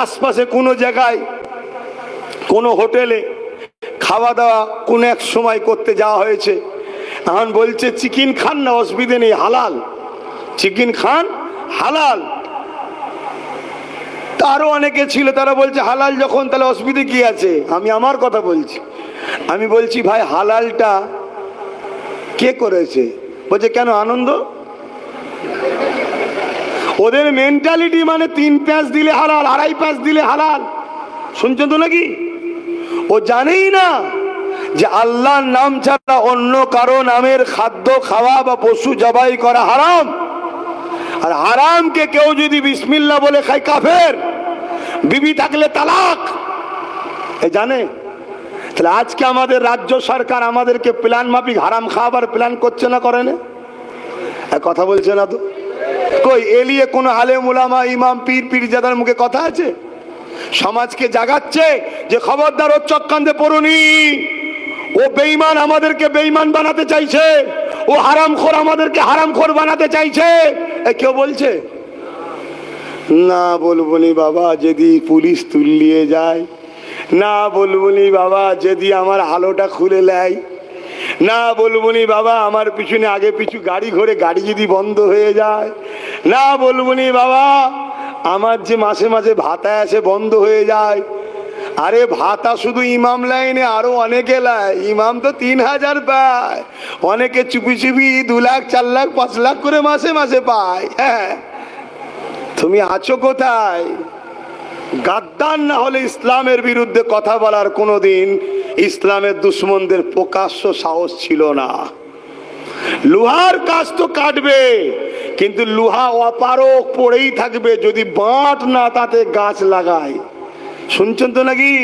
আশপাশে কোনো জায়গায় কোনো হোটেলে খাওয়া দাওয়া কোনো এক সময় করতে যাওয়া হয়েছে, এখন বলছে চিকেন খান না, অসুবিধে নেই, হালাল, চিকেন খান হালাল। তারও অনেকে ছিল তারা বলছে হালাল যখন তাহলে অসুবিধে কি আছে। আমি আমার কথা বলছি, আমি বলছি ভাই হালালটা কে করেছে? বলছে কেন আনন্দ? ওদের মেন্টালিটি মানে 3 প্যাঁচ দিলে হালাল, 2.5 প্যাঁচ দিলে হালাল। শুনছেন তো নাকি? ও জানেই না যে আল্লাহর নাম ছাড়া অন্য কারো নামের খাদ্য খাওয়া বা পশু জবাই করা হারাম। আর হারামকে কেউ যদি বিসমিল্লাহ বলে খায় কাফের, বিবি থাকলে তালাক, এ জানে। তাহলে আজকে আমাদের রাজ্য সরকার আমাদেরকে প্ল্যান মাফিক হারাম খাওয়াবার প্ল্যান করছে না, করে না? কথা বলছে না তো। কই এলিয়ে কোনো আলেম উলামা ইমাম পীর পীরজাদার মুখে কথা আছে? সমাজকে জাগাচ্ছে যে খবরদার ও চক্রান্তে পড়ুনি, ও বেঈমান, আমাদেরকে বেঈমান বানাতে চাইছে, ও হারামখোর, আমাদেরকে হারামখোর বানাতে চাইছে। কেউ বলছে না? বলবনি বাবা যদি পুলিশ তুলিয়ে যায়, না বলবনি বাবা যদি আমার আলোটা খুলে নেয়, না বলবনি বাবা আমার পিছনে আগে পিছু গাড়ি ঘোরে, গাড়ি যদি বন্ধ হয়ে যায়, না বলবনি বাবা আমার যে মাসে মাসে ভাতা আসে বন্ধ হয়ে যায়। আরে ভাতা শুধু ইমাম লাইনে, আরো অনেকে লাই, ইমাম তো 3000 পায়, অনেকে চুপি চুপি 2 লাখ 4 লাখ 5 লাখ করে মাসে মাসে পায়। হ্যাঁ, তুমি আছো কোথায়? গাদ্দার না হলে ইসলামের বিরুদ্ধে কথা বলার কোনোদিন ইসলামের দুশ্মনদের প্রকাশ্য সাহস ছিল না। লোহার কাজ তো কাটবে, কিন্তু লোহা অপারক পড়েই থাকবে যদি বাঁট না তাতে গাছ লাগায়। শুনছেন তো নাকি?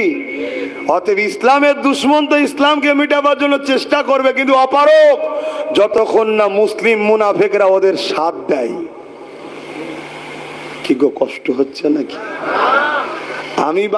অতএব ইসলামের দুশ্মন তো ইসলামকে মিটাবার জন্য চেষ্টা করবে, কিন্তু অপারক যতক্ষণ না মুসলিম মুনাফিকরা ওদের সাথ দেয়। কি গো কষ্ট হচ্ছে নাকি? আমি